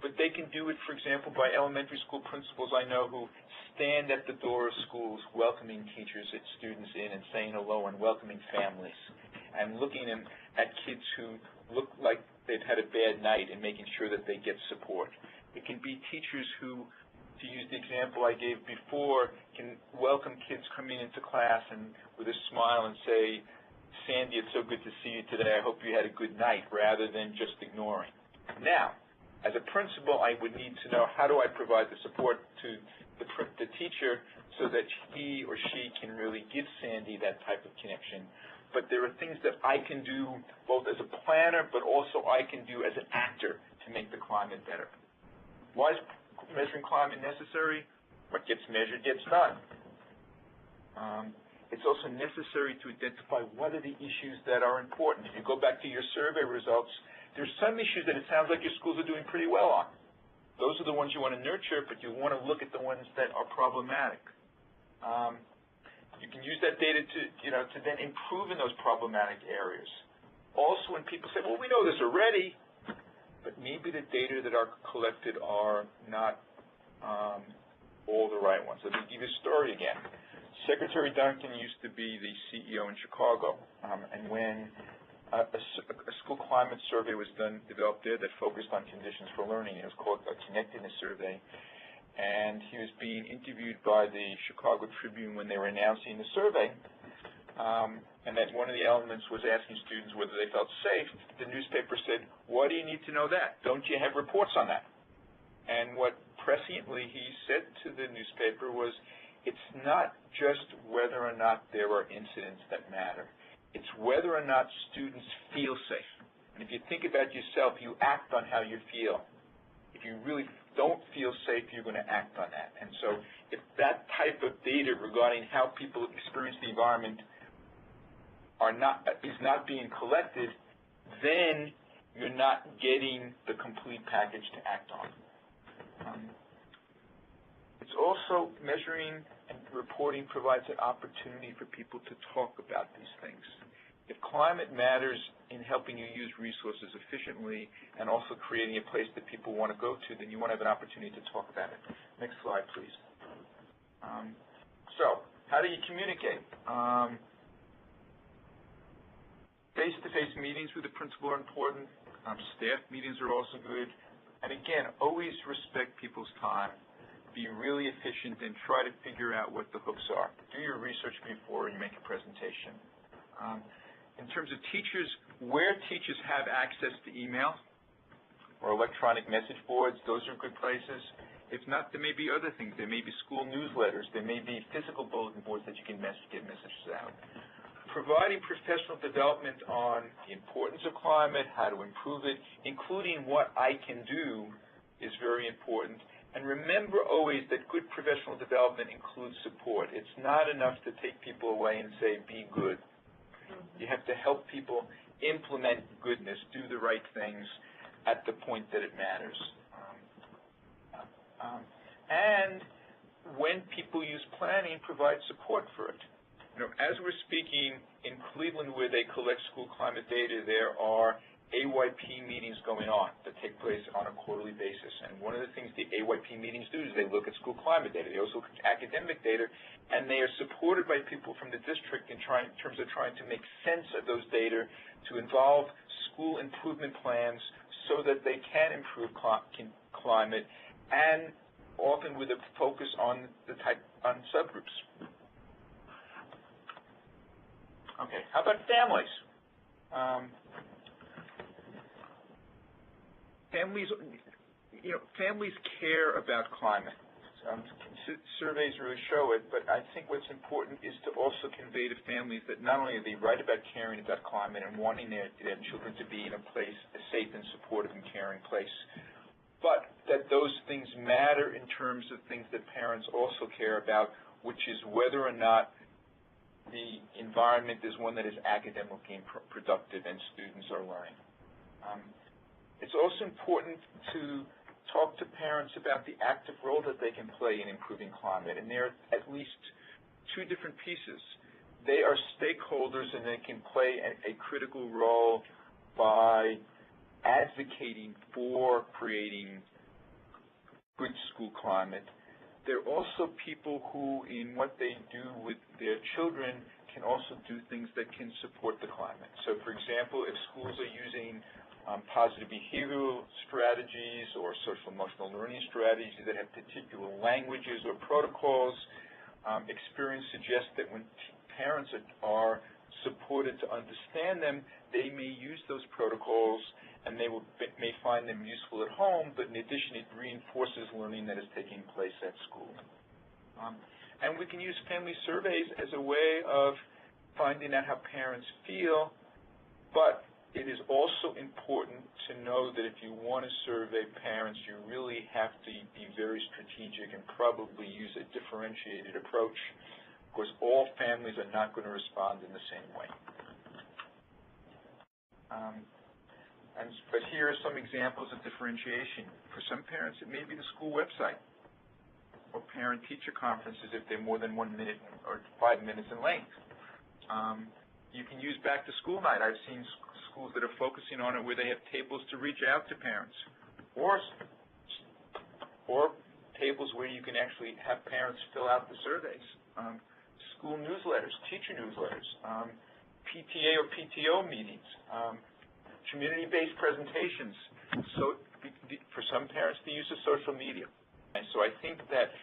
but they can do it, for example, by elementary school principals I know who stand at the door of schools welcoming teachers and students in and saying hello and welcoming families and looking at kids who look like they've had a bad night and making sure that they get support. It can be teachers who, to use the example I gave before, can welcome kids coming into class and with a smile and say, Sandy, it's so good to see you today. I hope you had a good night, rather than just ignoring. Now, as a principal, I would need to know how do I provide the support to the teacher so that he or she can really give Sandy that type of connection. But there are things that I can do both as a planner, but also I can do as an actor to make the climate better. Why is measuring climate necessary? What gets measured gets done. It's also necessary to identify what are the issues that are important. If you go back to your survey results, there's some issues that it sounds like your schools are doing pretty well on. Those are the ones you want to nurture, but you want to look at the ones that are problematic. You can use that data to then improve in those problematic areas. Also, when people say, well, we know this already, but maybe the data that are collected are not all the right ones. Let me give you a story again. Secretary Duncan used to be the CEO in Chicago, and when a school climate survey was developed there that focused on conditions for learning. It was called a connectedness survey, and he was being interviewed by the Chicago Tribune when they were announcing the survey, and that one of the elements was asking students whether they felt safe. The newspaper said, "Why do you need to know that? Don't you have reports on that?" And what presciently he said to the newspaper was, it's not just whether or not there are incidents that matter. It's whether or not students feel safe. And if you think about yourself, you act on how you feel. If you really don't feel safe, you're going to act on that. And so if that type of data regarding how people experience the environment is not being collected, then you're not getting the complete package to act on. It's also measuring and reporting provides an opportunity for people to talk about these things. If climate matters in helping you use resources efficiently and also creating a place that people want to go to, then you want to have an opportunity to talk about it. Next slide, please. So, how do you communicate? Face-to-face meetings with the principal are important. Staff meetings are also good. And again, always respect people's time. Be really efficient and try to figure out what the hooks are. Do your research before you make a presentation. In terms of teachers, where teachers have access to email or electronic message boards, those are good places. If not, there may be other things. There may be school newsletters. There may be physical bulletin boards that you can get messages out. Providing professional development on the importance of climate, how to improve it, including what I can do, is very important. And remember always that good professional development includes support. It's not enough to take people away and say, be good. You have to help people implement goodness, do the right things at the point that it matters. And when people use planning, provide support for it. You know, as we're speaking in Cleveland, where they collect school climate data, there are AYP meetings going on that take place on a quarterly basis. And one of the things the AYP meetings do is they look at school climate data. They also look at academic data, and they are supported by people from the district in terms of trying to make sense of those data to involve school improvement plans so that they can improve climate, and often with a focus on subgroups. Okay, how about families? Families care about climate. Surveys really show it, but I think what's important is to also convey to families that not only are they right about caring about climate and wanting their children to be in a safe and supportive and caring place, but that those things matter in terms of things that parents also care about, which is whether or not the environment is one that is academically productive and students are learning. It's also important to talk to parents about the active role that they can play in improving climate, and there are at least two different pieces. They are stakeholders, and they can play a critical role by advocating for creating good school climate. They're also people who, in what they do with their children, can also do things that can support the climate. So, for example, if schools are using positive behavioral strategies or social emotional learning strategies that have particular languages or protocols, experience suggests that when parents are supported to understand them, they may use those protocols and they may find them useful at home, but in addition, it reinforces learning that is taking place at school. And we can use family surveys as a way of finding out how parents feel, but it is also important to know that if you want to survey parents, you really have to be very strategic and probably use a differentiated approach, because all families are not going to respond in the same way. But here are some examples of differentiation. For some parents, it may be the school website or parent-teacher conferences if they're more than 1 minute or 5 minutes in length. You can use back-to-school night. I've seen schools that are focusing on it where they have tables to reach out to parents or tables where you can actually have parents fill out the surveys, school newsletters, teacher newsletters, PTA or PTO meetings, community-based presentations. So for some parents, the use of social media. And so I think that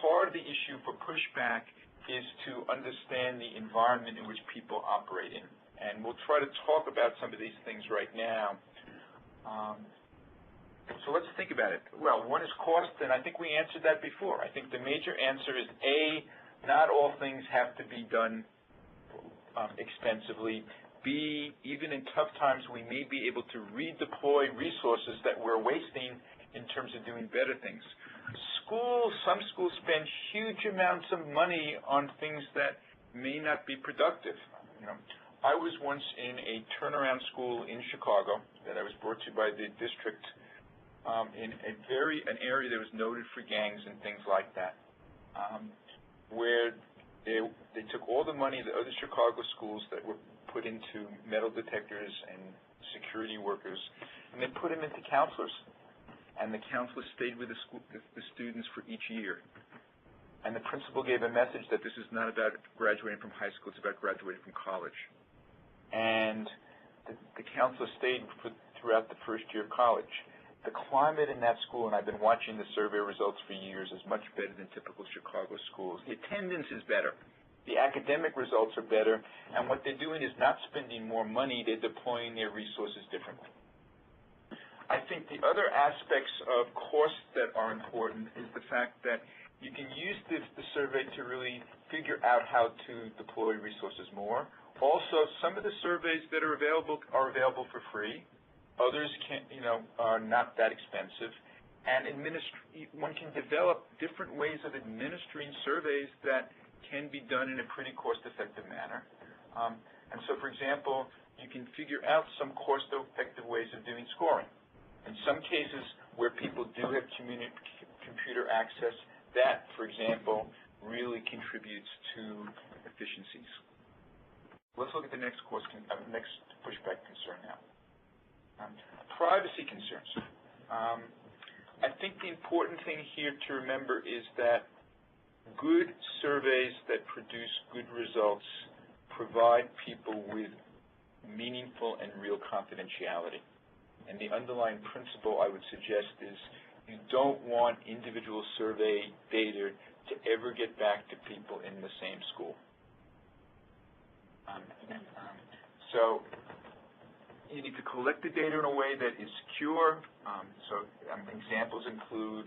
part of the issue for pushback is to understand the environment in which people operate in. And we'll try to talk about some of these things right now. So let's think about it. Well, one is cost, and I think we answered that before. I think the major answer is, A, not all things have to be done expensively. B, even in tough times, we may be able to redeploy resources that we're wasting in terms of doing better things. Some schools spend huge amounts of money on things that may not be productive. I was once in a turnaround school in Chicago that I was brought to by the district in an area that was noted for gangs and things like that, where they took all the money of the other Chicago schools that were put into metal detectors and security workers, and they put them into counselors. And the counselors stayed with the students for each year. And the principal gave a message that this is not about graduating from high school, it's about graduating from college. And the counselors stayed throughout the first year of college. The climate in that school, and I've been watching the survey results for years, is much better than typical Chicago schools. The attendance is better. The academic results are better. And what they're doing is not spending more money, they're deploying their resources differently. I think the other aspects of costs that are important is the fact that you can use the survey to really figure out how to deploy resources more. Also, some of the surveys that are available for free. Others are not that expensive. And one can develop different ways of administering surveys that can be done in a pretty cost-effective manner. And so, for example, you can figure out some cost-effective ways of doing scoring. In some cases where people do have computer access, that, for example, really contributes to efficiencies. Let's look at the next pushback concern now. Privacy concerns. I think the important thing here to remember is that good surveys that produce good results provide people with meaningful and real confidentiality. And the underlying principle I would suggest is you don't want individual survey data to ever get back to people in the same school. So you need to collect the data in a way that is secure. Examples include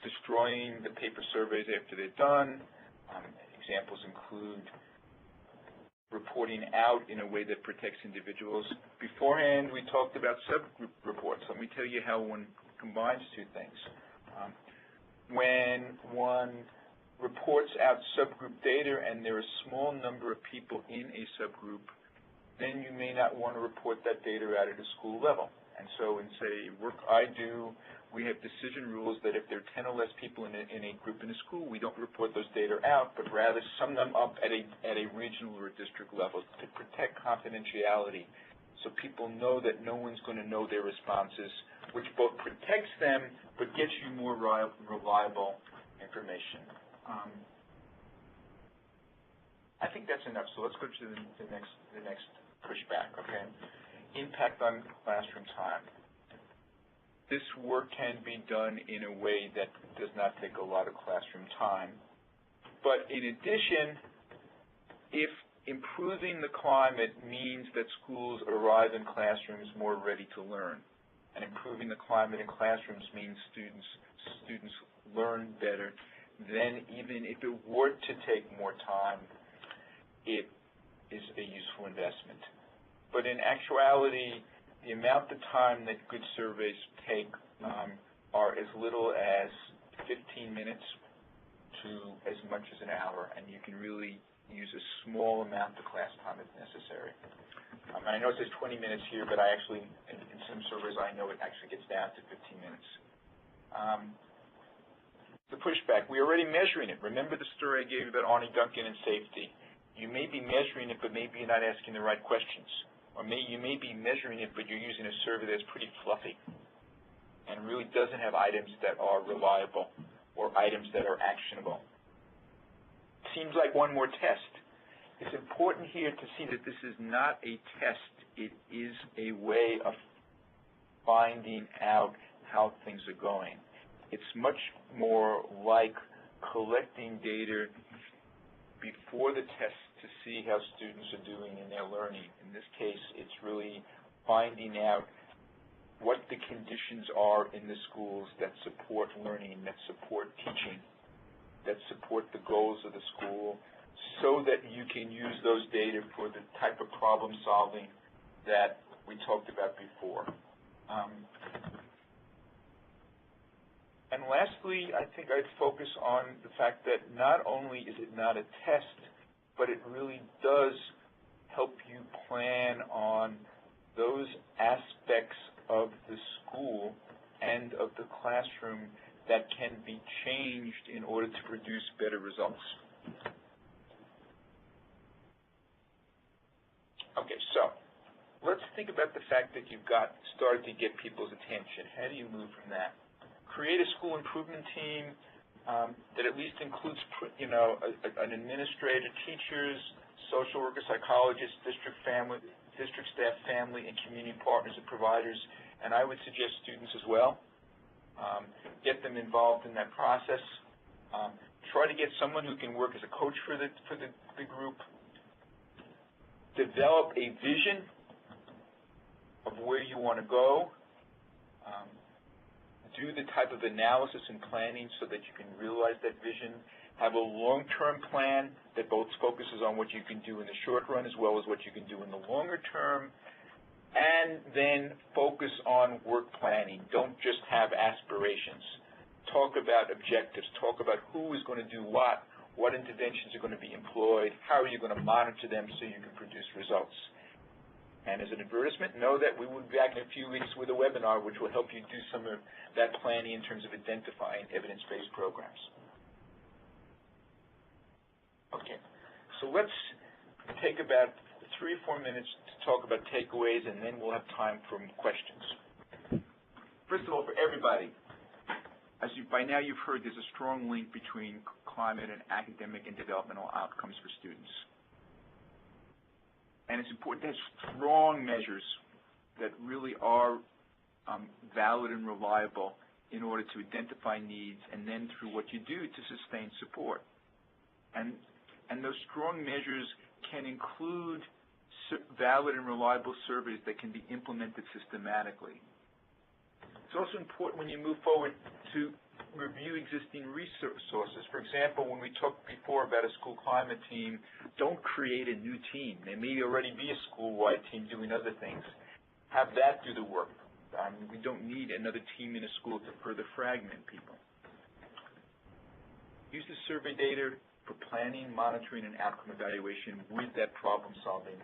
destroying the paper surveys after they're done. Examples include reporting out in a way that protects individuals. Beforehand, we talked about subgroup reports. Let me tell you how one combines two things. When one reports out subgroup data and there are a small number of people in a subgroup, then you may not want to report that data out at a school level. And so in, say, work I do, we have decision rules that if there are 10 or less people in a group in a school, we don't report those data out, but rather sum them up at a regional or a district level to protect confidentiality so people know that no one's going to know their responses, which both protects them but gets you more reliable information. I think that's enough, so let's go to the next pushback, okay? Impact on classroom time. This work can be done in a way that does not take a lot of classroom time. But in addition, if improving the climate means that schools arrive in classrooms more ready to learn, and improving the climate in classrooms means students learn better, then even if it were to take more time, it is a useful investment. But in actuality, the amount of time that good surveys take are as little as 15 minutes to as much as an hour, and you can really use a small amount of class time if necessary. And I know it says 20 minutes here, but I actually, in some surveys, I know it actually gets down to 15 minutes. The pushback, we're already measuring it. Remember the story I gave you about Arne Duncan and safety. You may be measuring it, but maybe you're not asking the right questions. Or you may be measuring it, but you're using a survey that's pretty fluffy. and really doesn't have items that are reliable or items that are actionable. Seems like one more test. It's important here to see that this is not a test. It is a way of finding out how things are going. It's much more like collecting data before the test to see how students are doing in their learning. In this case, it's really finding out what the conditions are in the schools that support learning, that support teaching, that support the goals of the school, so that you can use those data for the type of problem solving that we talked about before. And lastly, I think I'd focus on the fact that not only is it not a test, but it really does help you plan on those aspects of the school and of the classroom that can be changed in order to produce better results. Okay, so let's think about the fact that you've started to get people's attention. How do you move from that? Create a school improvement team that at least includes, an administrator, teachers, social worker, psychologists, district staff, family, and community partners and providers, and I would suggest students as well. Get them involved in that process. Try to get someone who can work as a coach for the group. Develop a vision of where you want to go. Do the type of analysis and planning so that you can realize that vision. Have a long-term plan that both focuses on what you can do in the short run as well as what you can do in the longer term. And then focus on work planning. Don't just have aspirations. Talk about objectives. Talk about who is going to do what interventions are going to be employed, how are you going to monitor them so you can produce results. And as an advertisement, know that we will be back in a few weeks with a webinar which will help you do some of that planning in terms of identifying evidence-based programs. Okay, so let's take about 3 or 4 minutes to talk about takeaways, and then we'll have time for questions. First of all, for everybody, by now you've heard there's a strong link between climate and academic and developmental outcomes for students. And it's important to have strong measures that really are valid and reliable in order to identify needs, and then through what you do to sustain support. And those strong measures can include valid and reliable surveys that can be implemented systematically. It's also important when you move forward to review existing resources. For example, when we talked before about a school climate team, don't create a new team. There may already be a school-wide team doing other things. Have that do the work. We don't need another team in a school to further fragment people. Use the survey data for planning, monitoring, and outcome evaluation with that problem-solving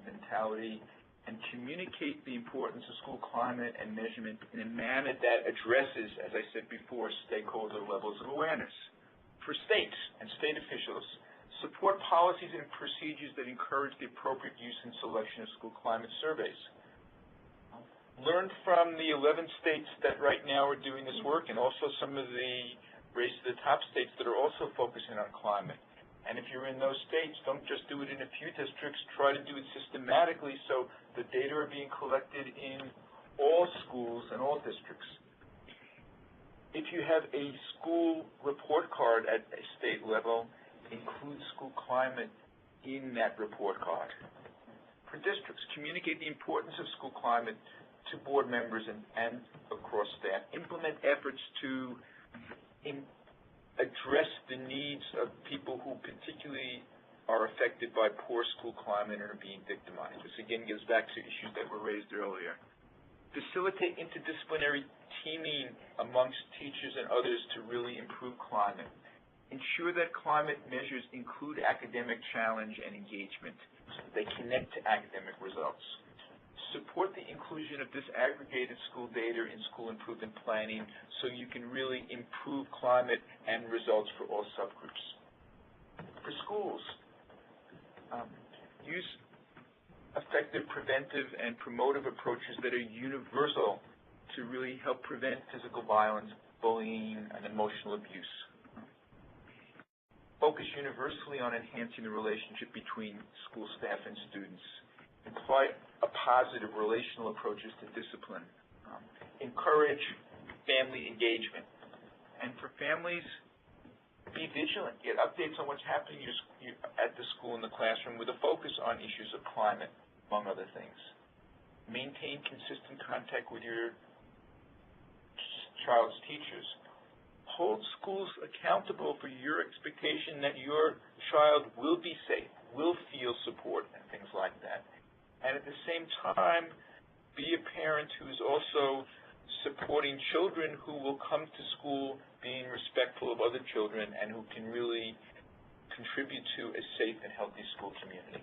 mentality, and communicate the importance of school climate and measurement in a manner that addresses, as I said before, stakeholder levels of awareness. For states and state officials, support policies and procedures that encourage the appropriate use and selection of school climate surveys. Learn from the 11 states that right now are doing this work, and also some of the race to the top states that are also focusing on climate. And if you're in those states, don't just do it in a few districts. Try to do it systematically so the data are being collected in all schools and all districts. If you have a school report card at a state level, include school climate in that report card. For districts, communicate the importance of school climate to board members and across staff. Implement efforts to address the needs of people who particularly are affected by poor school climate and are being victimized. This again goes back to issues that were raised earlier. Facilitate interdisciplinary teaming amongst teachers and others to really improve climate. Ensure that climate measures include academic challenge and engagement so that they connect to academic results. Support the inclusion of disaggregated school data in school improvement planning so you can really improve climate and results for all subgroups. For schools, use effective preventive and promotive approaches that are universal to really help prevent physical violence, bullying, and emotional abuse. Focus universally on enhancing the relationship between school staff and students. Employ a positive relational approaches to discipline. Encourage family engagement. And for families, be vigilant. Get updates on what's happening at the school in the classroom with a focus on issues of climate, among other things. Maintain consistent contact with your child's teachers. Hold schools accountable for your expectation that your child will be safe, will feel support, and things like that. And at the same time, be a parent who's also supporting children who will come to school being respectful of other children and who can really contribute to a safe and healthy school community.